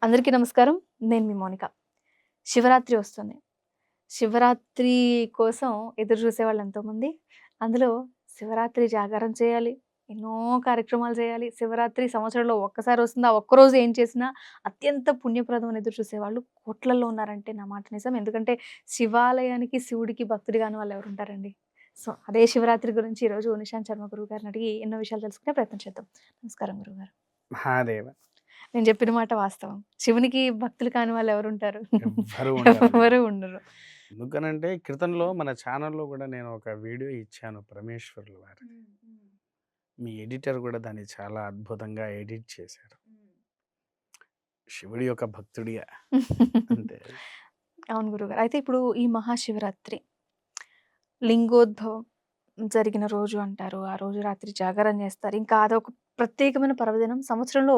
అందరికీ నమస్కారం. నేను మీ మౌనిక. శివరాత్రి వస్తుంది. శివరాత్రి కోసం ఎదురు చూసేవాళ్ళు ఎంతోమంది. అందులో శివరాత్రి జాగారం చేయాలి. ఎన్నో కార్యక్రమాలు చేయాలి. శివరాత్రి సంవత్సరంలో ఒక్కసారి వస్తుంది. ఆ ఒక్కరోజు ఏం చేసినా అత్యంత పుణ్యప్రదం అని ఎదురు చూసేవాళ్ళు కోట్లల్లో ఉన్నారంటే నా మాట నిజం. ఎందుకంటే శివాలయానికి, శివుడికి భక్తుడు గాని వాళ్ళు ఎవరుంటారండి. సో, అదే శివరాత్రి గురించి ఈరోజు నిశాంత్ శర్మ గురువు గారిని అడిగి ఎన్నో విషయాలు తెలుసుకునే ప్రయత్నం చేద్దాం. నమస్కారం గురువుగారు. మహాదేవ! నేను చెప్పిన మాట వాస్తవం. శివునికి భక్తులు కాని వాళ్ళు ఎవరుంటారు? ఎవ్వరు ఉండరండి. ఎవ్వరు ఉండరు. ఎందుకనంటే క్రితంలో మన ఛానల్‌లో గూడా నేను ఒక వీడియో ఇచ్చాను 'పరమేశ్వర్లు' వారిది. మీ ఎడిటర్ గూడా దాన్ని చాలా అద్భుతంగా ఎడిట్ చేశారు. శివుడి యొక్క భక్తుడిగా అంతే. అవును గురువుగారు. అయితే ఇప్పుడు ఈ మహాశివరాత్రి లింగోద్భవం జరిగిన రోజు అంటారు. ఆ రోజు రాత్రి జాగారం చేస్తారు. ఇంకా అదొక ప్రత్యేకమైన పర్వదినం. సంవత్సరంలో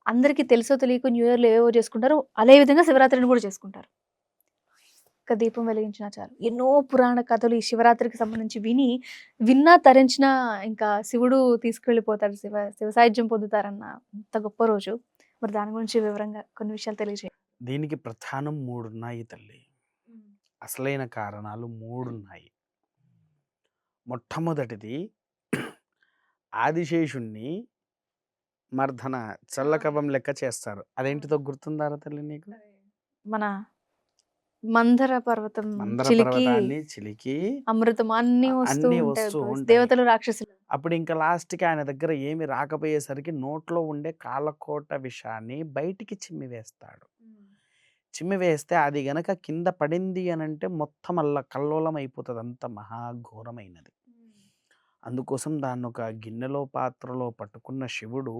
అందరికీ తెలుసో తెలియకో న్యూ ఇయర్‌లో ఏవేవో చేసుకుంటారు. అదే విధంగా శివరాత్రిని కూడా చేసుకుంటారు. ఒక్క దీపం వెలిగించినా చాలు. ఎన్నో పురాణ కథలు ఈ శివరాత్రికి సంబంధించి విన్నా తరించినా ఇంకా శివుడు తీసుకెళ్ళిపోతాడు. శివ సాయుధ్యం పొందుతారన్న అంత గొప్ప రోజు. మరి దాని గురించి వివరంగా కొన్ని విషయాలు తెలియజేయండి. దీనికి ప్రధానం 3 ఉన్నాయి తల్లి. అసలైన కారణాలు 3 ఉన్నాయి. మొట్టమొదటిది ఆదిశేషుడిని మర్దన చల్లకవ్వం లెక్క చేస్తారు. అదేంటిదో గుర్తుందారా తల్లి నీకు? మన మందర పర్వతం మందర చిలికి పర్వతాన్ని చిలికి అమృతం అన్నీ వస్తూ అన్నీ ఉంటాయి. వస్తూ ఉంటాయి. దేవతలు, రాక్షసులు. అప్పుడు ఇంకా లాస్ట్‌కి ఆయన దగ్గర ఏమి రాకపోయేసరికి నోట్లో ఉండే కాలకోట విషాన్ని బయటికి చిమ్మివేస్తాడు. చిమ్మివేస్తే అది గనక కింద పడింది అనంటే మొత్తం అల్ల కల్లోలం అయిపోతది. అంత మహాఘోరమైనది. అందుకోసం దాన్నొక గిన్నెలో, పాత్రలో పట్టుకున్న శివుడు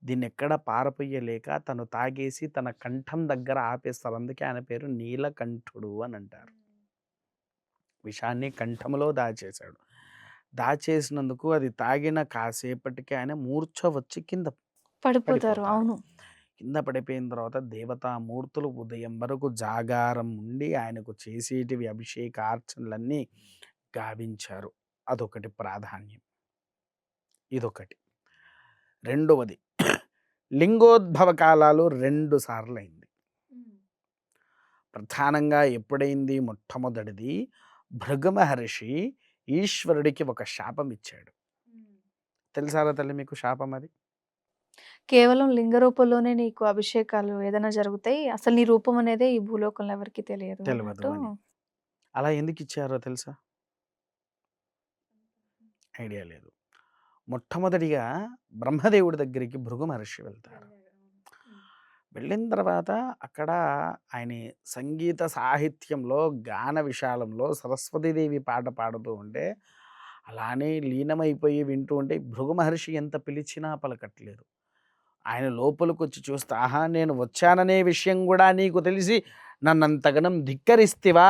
దీన్నెక్కడ పారపొయ్యలేక తను తాగేసి తన కంఠం దగ్గర ఆపేస్తారు. అందుకే ఆయన పేరు నీలకంఠుడు అనంటారు. విషాన్ని కంఠములో దాచేశాడు. దాచేసినందుకు అది తాగిన కాసేపటికి ఆయన మూర్ఛ వచ్చి కింద పడిపోతారు. పడిపోతాడు. అవును. కింద పడిపోయిన తర్వాత దేవతామూర్తులు ఉదయం వరకు జాగారం ఉండి ఆయనకు చేసేటివి అభిషేకార్చనలన్నీ గావించారు. అదొకటి ప్రాధాన్యం. ఇదొకటి. రెండవది లింగోద్భవ కాలాలు 2 సార్లయింది. ప్రధానంగా ఎప్పుడైంది? మొట్టమొదటిది భృగు మహర్షి ఈశ్వరుడికి ఒక శాపం ఇచ్చాడు. తెలుసారా తల్లి మీకు శాపం అది? కేవలం లింగ రూపంలోనే నీకు అభిషేకాలు ఏదైనా జరుగుతాయి. అసలు నీ రూపం అనేదే ఈ భూలోకంలో ఎవరికీ తెలియదు తెలవదు అన్నట్టు. అని. అలా ఎందుకు ఇచ్చారో తెలుసా? ఐడియా లేదు. మొట్టమొదటిగా బ్రహ్మదేవుడి దగ్గరికి భృగు మహర్షి వెళ్తారు. వెళ్ళిన తర్వాత అక్కడ ఆయన సంగీత సాహిత్యంలో, గాన విశాలంలో సరస్వతీదేవి పాట పాడుతూ ఉంటే అలానే లీనమైపోయి వింటూ ఉంటే భృగు మహర్షి ఎంత పిలిచినా పలకట్లేదు. ఆయన లోపలికొచ్చి చూస్తే, ఆహా! నేను వచ్చాననే విషయం గూడా నీకు తెలిసి నన్నంతగనం ధిక్కరిస్తివా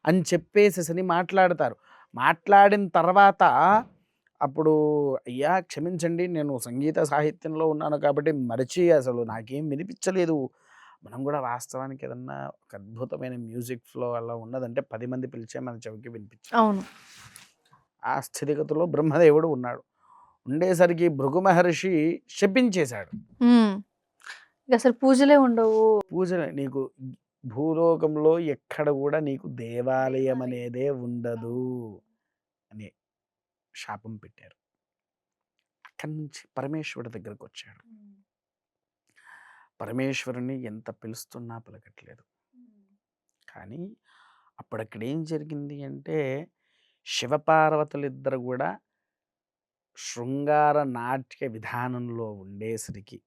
అని చెప్పేసేసని మాట్లాడతారు. మాట్లాడిన తర్వాత అప్పుడు అయ్యా క్షమించండి, నేను సంగీత సాహిత్యంలో ఉన్నాను కాబట్టి మరిచి అసలు నాకేం వినిపించలేదు. మనం కూడా వాస్తవానికి ఏదన్నా ఒక అద్భుతమైన మ్యూజిక్ ఫ్లో అలా ఉన్నదంటే 10 మంది పిలిచే మన చెవికి వినిపించాలి. అవును. ఆ స్థితిగతిలో బ్రహ్మదేవుడు ఉన్నాడు. ఉండేసరికి భృగు మహర్షి శపించేశాడు. హ్మ్. ఇగసలు పూజలే ఉండవు. పూజలు నీకు భూలోకంలో ఎక్కడ కూడా నీకు దేవాలయం అనేదే ఉండదు అని శాపం పెట్టారు. అక్కడి నుంచి పరమేశ్వరుడి దగ్గరకు వచ్చాడు. పరమేశ్వరుని ఎంత పిలుస్తున్నా పలకట్లేదు. కానీ అప్పుడక్కడ ఏం జరిగింది అంటే శివపార్వతులిద్దరు కూడా శృంగార నాట్య విధానంలో ఉండేసరికి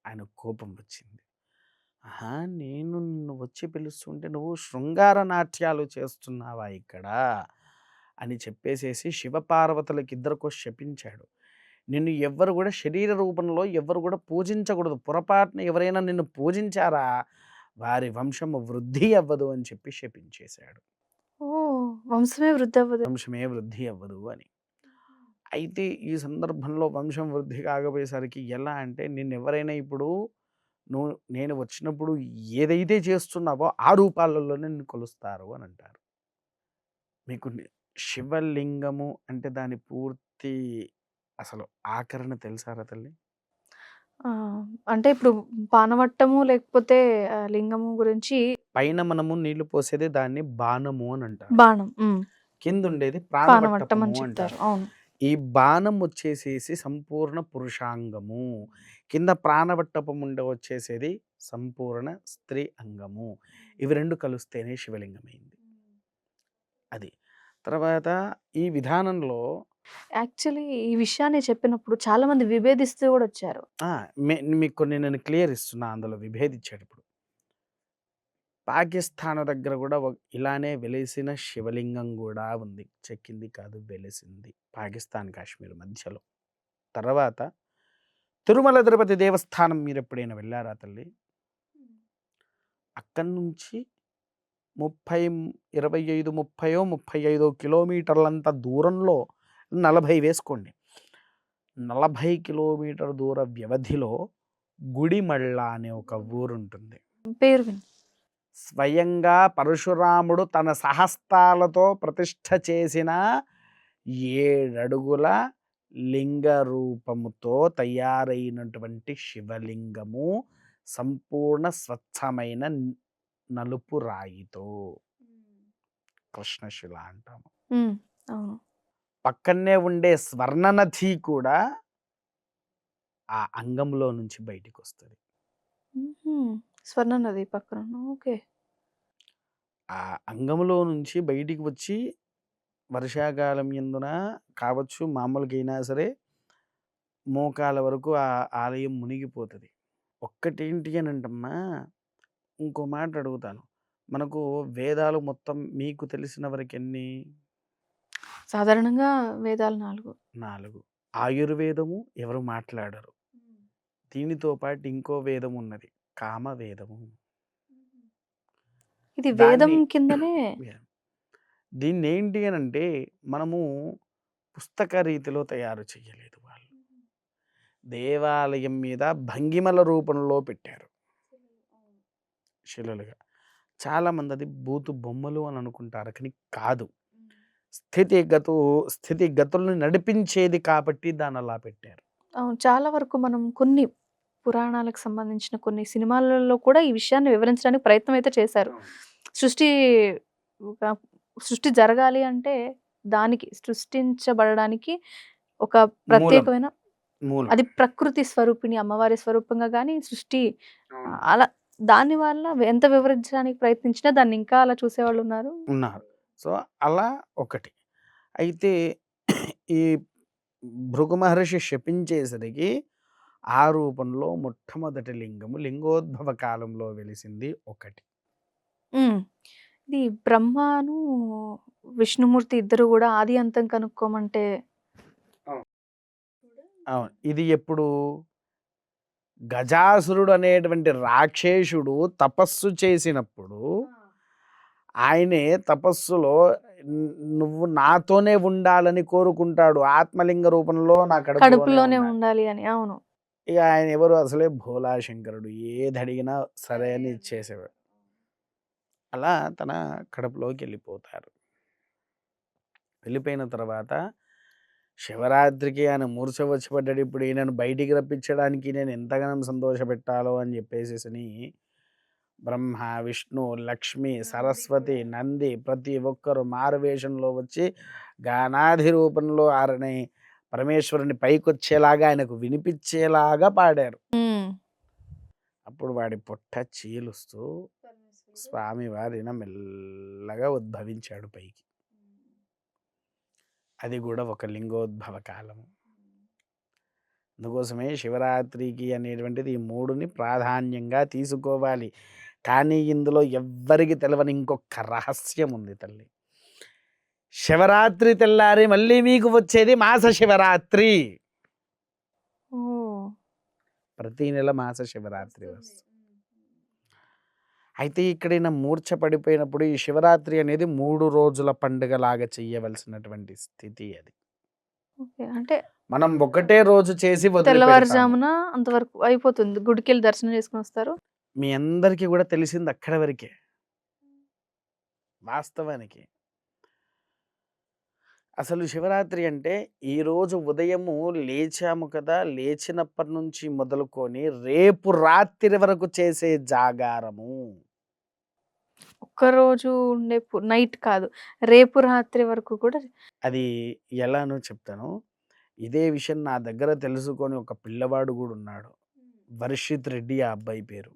ఆయన కోపం వచ్చింది. ఆహా! నేను నిన్ను వచ్చి పిలుస్తుంటే నువ్వు శృంగార నాట్యాలు చేస్తున్నావా ఇక్కడ? అని చెప్పేసేసి శివపార్వతులకిద్దరికో శపించాడు. నిన్ను ఎవ్వరు గూడా శరీర రూపంలో ఎవ్వరు గూడా పూజించకూడదు. పొరపాటున ఎవరైనా నిన్ను పూజించారా వారి వంశము వృద్ధి అవ్వదు అని చెప్పి శపించేశాడు. ఓహ్! వంశమే వృద్ధవ్వదు. వంశమే వృద్ధి అవ్వదు అని. అయితే ఈ సందర్భంలో వంశం వృద్ధి కాకపోయేసరికి ఎలా అంటే నిన్నెవరైనా ఇప్పుడు నేను వచ్చినప్పుడు ఏదైతే చేస్తున్నావో ఆ రూపాలలోనే నిన్ను కొలుస్తారు అని అంటారు. మీకు శివలింగము అంటే దాని పూర్తి అసలు ఆకరణ తెలుసారా తల్లి? ఆ! అంటే ఇప్పుడు పానవట్టము లేకపోతే లింగము గురించి పైన మనము నీళ్లు పోసేది దాన్ని బాణము అని అంటారు. బాణం. కిందుండేది పానవట్టం అని ప్రాణవట్టపము చెప్తారు. అంటారు. అవును. ఈ బాణం వచ్చేసేసి సంపూర్ణ పురుషాంగము. కింద ప్రాణవట్టపం వచ్చేసేది సంపూర్ణ స్త్రీ అంగము. ఇవి 2 కలిస్తేనే శివలింగమైంది. అది. తర్వాత ఈ విధానంలో యాక్చువల్లీ ఈ విషయాన్ని చెప్పినప్పుడు చాలామంది విభేదిస్తూ గూడా వచ్చారు. ఆ! మీకు కొన్ని నేను క్లియర్ ఇస్తున్నా అందులో విభేదించేటప్పుడు. పాకిస్తాన్ దగ్గర గూడా ఇలానే వెలిసిన శివలింగం గూడా ఉంది. చెక్కింది కాదు వెలిసింది. పాకిస్తాన్, కాశ్మీర్ మధ్యలో. తర్వాత తిరుమల తిరుపతి దేవస్థానం మీరెప్పుడైనా వెళ్లారా తల్లి? అక్కడి నుంచి 30, 25, 35 కిలోమీటర్లంత దూరంలో 40 వేసుకోండి. 40 కిలోమీటర్ దూర వ్యవధిలో గుడిమళ్ళ అనే ఒక ఊరుంటుంది. పేరు విన్ స్వయంగా పరశురాముడు తన సహస్తాలతో ప్రతిష్ఠ చేసిన 7 అడుగుల లింగ రూపముతో తయారైనటువంటి శివలింగము సంపూర్ణ స్వచ్ఛమైన నలుపు రాయితో కృష్ణశిల అంటాము. అవును. పక్కనే ఉండే స్వర్ణనది కూడా ఆ అంగంలో నుంచి బయటికి వస్తుంది. హుహు. స్వర్ణ నది పక్కన. ఓకే. ఆ అంగంలో నుంచి బయటికి వచ్చి వర్షాకాలం యందున కావచ్చు, మామూలుగా అయినా సరే మోకాల వరకు ఆ ఆలయం మునిగిపోతుంది. ఒక్కటేంటి అని అంటమ్మా, ఇంకో మాట అడుగుతాను. మనకు వేదాలు మొత్తం మీకు తెలిసిన వరకు ఎన్ని? సాధారణంగా వేదాలు 4. 4. ఆయుర్వేదము ఎవరు మాట్లాడరు. దీనితో పాటు ఇంకో వేదం ఉన్నది, కామవేదము. ఇది వేదం దాన్ని కిందనే దీన్నేంటి అనంటే మనము పుస్తక రీతిలో తయారు చేయలేదు వాళ్ళు. దేవాలయం మీద భంగిమల రూపంలో పెట్టారు శిలలుగా. చాలామంది అది బూతు బొమ్మలు అని అనుకుంటారు, కానీ కాదు. స్థితిగతులను నడిపించేది కాబట్టి దాన్ని అలా పెట్టారు. అవును. చాలా వరకు మనం కొన్ని పురాణాలకు సంబంధించిన కొన్ని సినిమాలలో కూడా ఈ విషయాన్ని వివరించడానికి ప్రయత్నం అయితే చేశారు. సృష్టి ఒక సృష్టి జరగాలి అంటే దానికి సృష్టించబడడానికి ఒక మూలం ప్రత్యేకమైన మూలం అది ప్రకృతి స్వరూపిణి అమ్మవారి స్వరూపంగా గాని సృష్టి అవును. అలా దాని వల్ల ఎంత వివరించడానికి ప్రయత్నించినా దాన్ని ఇంకా అలా చూసేవాళ్ళున్నారు. ఉన్నారు. సో, అలా ఒకటి. అయితే ఈ భృగు మహర్షి శపించేసరికి ఆ రూపంలో మొట్టమొదటి లింగము లింగోద్భవ కాలంలో వెలిసింది ఒకటి. హ్మ్. ఇది బ్రహ్మను, విష్ణుమూర్తి ఇద్దరు గూడా ఆది అంతం కనుక్కోమంటే అవును. ఇది ఎప్పుడు? గజాసురుడు అనేటువంటి రాక్షసుడు తపస్సు చేసినప్పుడు ఆయనే తపస్సులో నువ్వు నాతోనే ఉండాలని కోరుకుంటాడు. ఆత్మలింగ రూపంలో నా కడుపులోనే ఉండాలి అని. అవును. ఇక ఆయన ఎవరు? అసలే భోలాశంకరుడు. ఏదడిగినా సరే అని ఇచ్చేసేవాడు. అలా తన కడుపులోకి వెళ్ళిపోతారు. వెళ్ళిపోయిన తర్వాత శివరాత్రికి ఆయన మూర్ఛ వచ్చి పడ్డాడు. ఇప్పుడు ఈయనను బయటికి రప్పించడానికి నేను ఎంతగానో సంతోషపెట్టాలో అని చెప్పేసేసని బ్రహ్మ, విష్ణు, లక్ష్మి, సరస్వతి, నంది ప్రతి ఒక్కరు మారువేషంలో వచ్చి గానాది రూపంలో ఆరని పరమేశ్వరుని పైకొచ్చేలాగా ఆయనకు వినిపించేలాగా పాడారు. అప్పుడు వాడి పొట్ట చీలుస్తూ స్వామివారిన మెల్లగా ఉద్భవించాడు పైకి. అది కూడా ఒక లింగోద్భవ కాలము. అందుకోసమే శివరాత్రికి అనేటువంటిది ఈ 3ని ప్రాధాన్యంగా తీసుకోవాలి. కానీ ఇందులో ఎవ్వరికి తెలవని ఇంకొక రహస్యం ఉంది తల్లి. శివరాత్రి తెల్లారి మళ్ళీ మీకు వచ్చేది మాస శివరాత్రి. ప్రతి నెల మాస శివరాత్రి వస్తుంది. అయితే ఇక్కడ ఈయన మూర్ఛ పడిపోయినప్పుడు ఈ శివరాత్రి అనేది 3 రోజుల పండుగలాగా చెయ్యవలసినటువంటి స్థితి అది. అంటే మనం ఒకటే రోజు చేసి వదిలిపెడతాము. తెల్లవారుజామున అంతవరకు అయిపోతుంది. గుడికెళ్ళి దర్శనం చేసుకొని వస్తారు. మీ అందరికీ కూడా తెలిసింది అక్కడ వరకే వాస్తవానికి. అసలు శివరాత్రి అంటే ఈరోజు ఉదయము లేచాము కదా! లేచినప్పటి నుంచి మొదలుకొని రేపు రాత్రి వరకు చేసే జాగారము. ఒక్కరోజు ఉండే నైట్ కాదు. రేపు రాత్రి వరకు కూడా అది ఎలానో చెప్తాను. ఇదే విషయం నా దగ్గర తెలుసుకొని ఒక పిల్లవాడు గూడా ఉన్నాడు. వర్షిత్ రెడ్డి ఆ అబ్బాయి పేరు.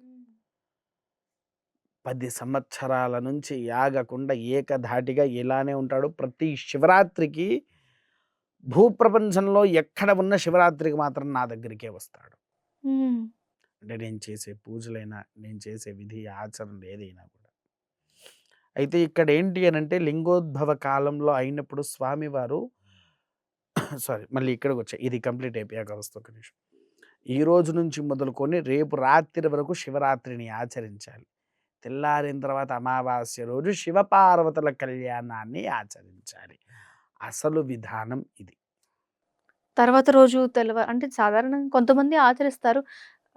10 సంవత్సరాల నుంచి ఆగకుండా ఏకధాటిగా ఇలానే ఉంటాడు. ప్రతి శివరాత్రికి భూప్రపంచంలో ఎక్కడ ఉన్న శివరాత్రికి మాత్రం నా దగ్గరికే వస్తాడు. హ్మ్. అంటే నేను చేసే పూజలైనా, నేను చేసే విధి ఆచరణలు ఏదైనా కూడా. అయితే ఇక్కడ ఏంటి అనంటే లింగోద్భవ కాలంలో అయినప్పుడు స్వామివారు సారీ మళ్ళీ ఇక్కడికొచ్చా. ఇది కంప్లీట్ అయిపోయాక వస్తా ఒక్క నిమిషం. ఈ రోజు నుంచి మొదలుకొని రేపు రాత్రి వరకు శివరాత్రిని ఆచరించాలి. తెల్లారిన తర్వాత అమావాస్య రోజు శివపార్వతుల కళ్యాణాన్ని ఆచరించాలి. అసలు విధానం ఇది. తర్వాత రోజు అంటే సాధారణంగా కొంతమంది ఆచరిస్తారు.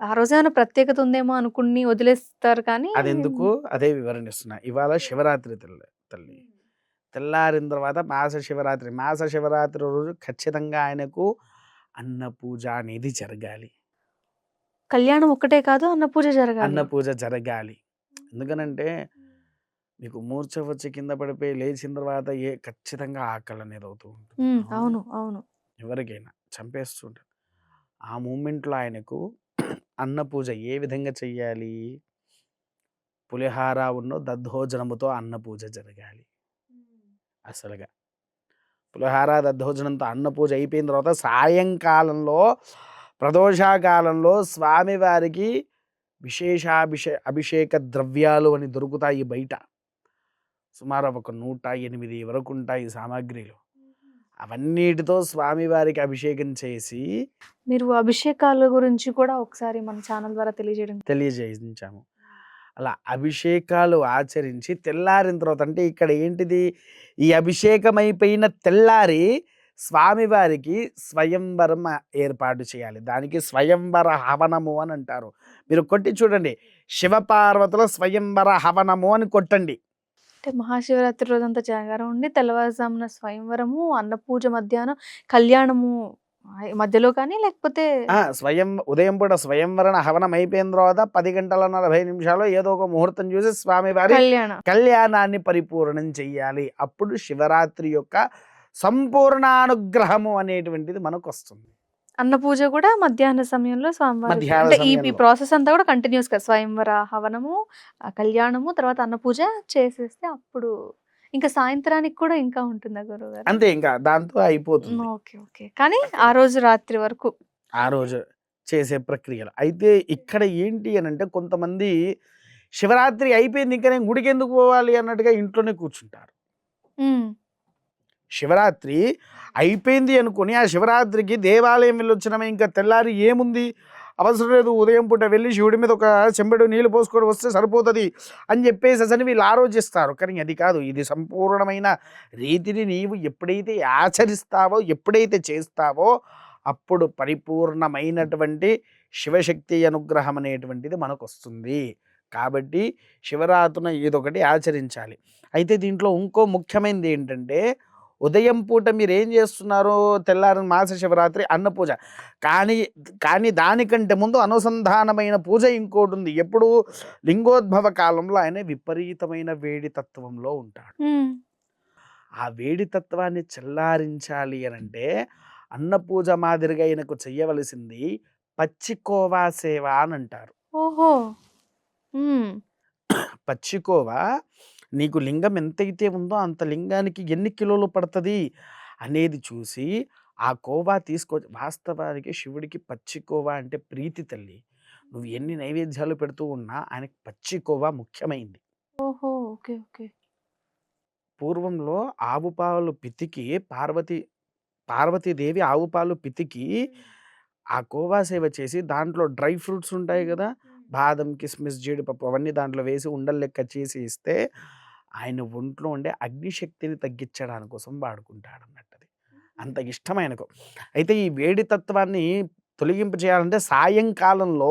ఆ రోజేమైనా ప్రత్యేకత ఉందేమో అనుకుని వదిలేస్తారు కానీ అదెందుకు అదే వివరణిస్తున్నా. ఇవాళ శివరాత్రి తల్లి. తెల్లారిన తర్వాత శివరాత్రి. మాస శివరాత్రి రోజు ఖచ్చితంగా ఆయనకు అన్న పూజ అనేది జరగాలి. కళ్యాణం ఒక్కటే కాదు అన్న పూజ అన్న జరగాలి. పూజ జరగాలి. ఎందుకనంటే మీకు మూర్ఛ వచ్చి కింద పడిపోయి లేచిన తర్వాత ఖచ్చితంగా ఆకలి అనేది అవుతూ ఉంటుంది. అవును. అవును. ఎవరికైనా చంపేస్తుంటారు. ఆ మూమెంట్‌లో ఆయనకు అన్న పూజ ఏ విధంగా చెయ్యాలి? పులిహార దద్దోజనముతో అన్న పూజ జరగాలి. అసలుగా. పులిహార దద్దోజనంతో అన్న పూజ అయిపోయిన తర్వాత సాయంకాలంలో ప్రదోషకాలంలో స్వామివారికి అభిషేక ద్రవ్యాలు అని దొరుకుతాయి బయట. సుమారు ఒక 108 వరకు ఉంటాయి సామాగ్రిలు. అవన్నిటితో స్వామివారికి అభిషేకం చేసి మీరు అభిషేకాల గురించి కూడా ఒకసారి మన ఛానల్ ద్వారా తెలియజేయించాము. అలా అభిషేకాలు ఆచరించి తెల్లారిన తర్వాత అంటే ఇక్కడ ఏంటిది ఈ అభిషేకం అయిపోయిన తెల్లారి స్వామివారికి స్వయంవరం ఏర్పాటు చేయాలి. దానికి స్వయంవర హవనము అని అంటారు. మీరు కొట్టి చూడండి, శివపార్వతుల స్వయంవర హవనము అని కొట్టండి. అంటే మహాశివరాత్రి రోజంతా జాగారం ఉండి తెల్లవారుజామున స్వయంవరము, అన్నపూజ మధ్యాహ్నం, కళ్యాణము మధ్యలో కానీ లేకపోతే ఉదయం పూట స్వయంవరణ హవనం అయిపోయిన తర్వాత 10 గంటల 40 నిమిషాలు ఏదో ఒక ముహూర్తం చూసి స్వామివారి కళ్యాణాన్ని పరిపూర్ణం చెయ్యాలి. అప్పుడు శివరాత్రి యొక్క సంపూర్ణానుగ్రహము అనేటువంటిది మనకు వస్తుంది. అన్న పూజ కూడా మధ్యాహ్న సమయంలో స్వామివారికి అంటే ఈ ప్రాసెస్ అంతా కూడా కంటిన్యూస్‌గా స్వయంవర హవనము, కళ్యాణము, తర్వాత అన్న పూజ చేసేస్తే అప్పుడు ఇంకా సాయంత్రానికి కూడా ఇంకా ఉంటుందా గురువుగారు? అంతే ఇంకా దాంతో అయిపోతుంది. ఓకే. ఓకే. కానీ ఆ రోజు రాత్రి వరకు. ఆ రోజు చేసే ప్రక్రియలు. అయితే ఇక్కడ ఏంటి అనంటే కొంతమంది శివరాత్రి అయిపోయింది ఇంకా నేను గుడికెందుకు పోవాలి అన్నట్టుగా ఇంట్లోనే కూర్చుంటారు. శివరాత్రి అయిపోయింది అనుకుని ఆ శివరాత్రికి దేవాలయం వెళ్ళొచ్చినామే ఇంకా తెల్లారి ఏముంది అవసరం లేదు, ఉదయం పూట వెళ్ళి శివుడి మీద ఒక చెంబెడు నీళ్లు పోసుకొని వస్తే సరిపోతుంది అని చెప్పేసి వీళ్ళు ఆలోచిస్తారు. కానీ అది కాదు. ఇది సంపూర్ణమైన రీతిని నీవు ఎప్పుడైతే ఆచరిస్తావో, ఎప్పుడైతే చేస్తావో అప్పుడు పరిపూర్ణమైనటువంటి శివశక్తి అనుగ్రహం అనేటువంటిది మనకు వస్తుంది. కాబట్టి శివరాత్రిన ఏదొకటి ఆచరించాలి. అయితే దీంట్లో ఇంకో ముఖ్యమైనది ఏంటంటే ఉదయం పూట మీరు ఏం చేస్తున్నారో తెల్లారి మాస శివరాత్రి అన్న పూజ. కానీ దానికంటే ముందు అనుసంధానమైన పూజ ఇంకోటి ఉంది. ఎప్పుడు లింగోద్భవ కాలంలో ఆయన విపరీతమైన వేడి తత్వంలో ఉంటాడు. ఆ వేడి తత్వాన్ని చల్లారించాలి అనంటే అన్న పూజ మాదిరిగా ఆయనకు చెయ్యవలసింది పచ్చికోవా సేవ అని అంటారు. ఓహో! పచ్చికోవా నీకు లింగం ఎంతైతే ఉందో అంత లింగానికి ఎన్ని కిలోలు పడుతుంది అనేది చూసి ఆ కోవా వాస్తవానికి శివుడికి పచ్చి కోవా అంటే ప్రీతి తల్లి. నువ్వు ఎన్ని నైవేద్యాలు పెడుతూ ఉన్నా ఆయనకి పచ్చి కోవా ముఖ్యమైంది. ఓహో! ఓకే. ఓకే. పూర్వంలో ఆవు పాలు పితికి పార్వతీదేవి ఆవు పాలు పితికి ఆ కోవా సేవ చేసి దాంట్లో డ్రై ఫ్రూట్స్ ఉంటాయి కదా, బాదం, కిస్మిస్, జీడిపప్పు అవన్నీ దాంట్లో వేసి ఉండలు లెక్క చేసి ఇస్తే ఆయన ఒంట్లో ఉండే అగ్నిశక్తిని తగ్గించడానికి కోసం వాడుకుంటాడు అన్నట్టు. అంత ఇష్టం ఆయనకు. అయితే ఈ వేడి తత్వాన్ని తొలగింపు చేయాలంటే సాయంకాలంలో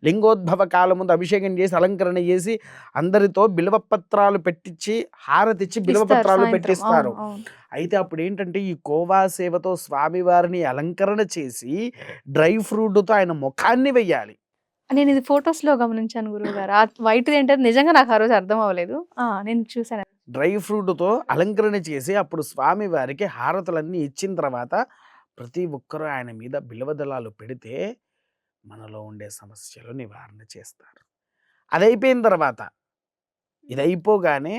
లింగోద్భవ కాలం ముందు అభిషేకం చేసి అలంకరణ చేసి అందరితో బిల్వపత్రాలు పెట్టించి హారతిచ్చి ఇస్తారు బిల్వపత్రాలు సాయంత్రం. పెట్టిస్తారు. అవును. అవును. అయితే అప్పుడు ఏంటంటే ఈ కోవా సేవతో స్వామివారిని అలంకరణ చేసి డ్రై ఫ్రూట్‌తో ఆయన ముఖాన్ని వెయ్యాలి. నేను ఇది ఫోటోస్‌లో గమనించాను గురువుగారు. ఆ వైట్‌ది ఏంటంటే నిజంగా నాకు ఆ రోజు అర్థం అవ్వలేదు. నేను చూసాను. డ్రై ఫ్రూట్‌తో అలంకరణ చేసి అప్పుడు స్వామివారికి హారతులన్నీ ఇచ్చిన తర్వాత ప్రతి ఒక్కరు ఆయన మీద బిల్వదళాలు పెడితే మనలో ఉండే సమస్యలు నివారణ చేస్తారు. అదయిపోయిన తర్వాత ఇదయిపోగానే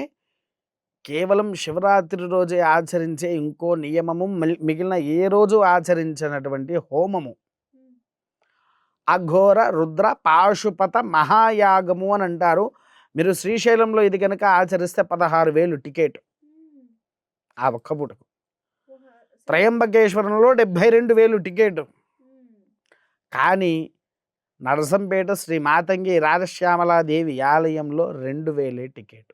కేవలం శివరాత్రి రోజే ఆచరించే ఇంకో నియమము మిగిలిన ఏ రోజు ఆచరించినటువంటి హోమము. అఘోర రుద్ర పాశుపత మహాయాగము అని అంటారు. మీరు శ్రీశైలంలో ఇది కనుక ఆచరిస్తే 16,000 టికెట్ ఆ ఒక్క పూటకు. త్రయంబకేశ్వరంలో 72,000 టికెట్. కానీ నరసంపేట శ్రీ మాతంగి రాజశ్యామలాదేవి ఆలయంలో 2,000 టికెట్.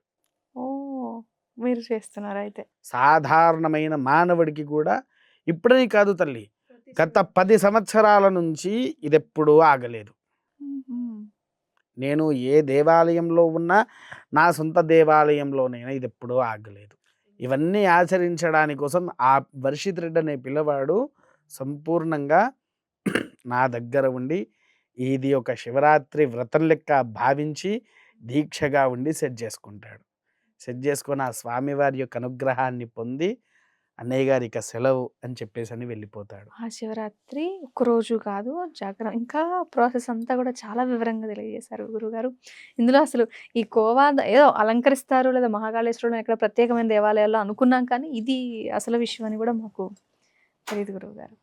ఓహ్! మీరు చేస్తున్నారైతే. సాధారణమైన మానవుడికి కూడా ఇప్పుడని కాదు తల్లి, గత 10 సంవత్సరాల నుంచి ఇదెప్పుడూ ఆగలేదు. హుహు. నేను ఏ దేవాలయంలో ఉన్నా నా సొంత దేవాలయంలోనైనా ఇదెప్పుడూ ఆగలేదు. ఇవన్నీ ఆచరించడాని కోసం ఆ వర్షిత్ రెడ్డి అనే పిల్లవాడు సంపూర్ణంగా నా దగ్గర ఉండి ఇది ఒక శివరాత్రి వ్రతం లెక్క భావించి దీక్షగా ఉండి సెట్ చేసుకుంటాడు. సెట్ చేసుకొని ఆ స్వామివారి యొక్క అనుగ్రహాన్ని పొంది అన్నయ్య గారు ఇక సెలవు అని చెప్పేసని వెళ్ళిపోతాడు. మహాశివరాత్రి ఒక్కరోజు కాదు జాగరం ఇంకా ప్రాసెస్ అంతా కూడా చాలా వివరంగా తెలియజేశారు గురువుగారు. ఇందులో అసలు ఈ కోవా ఏదో అలంకరిస్తారు లేదా మహాకాళేశ్వరుడు ఎక్కడ ప్రత్యేకమైన దేవాలయాల్లో అనుకున్నాం కానీ ఇది అసలు విషయం అని కూడా మాకు తెలీదు గురువుగారు.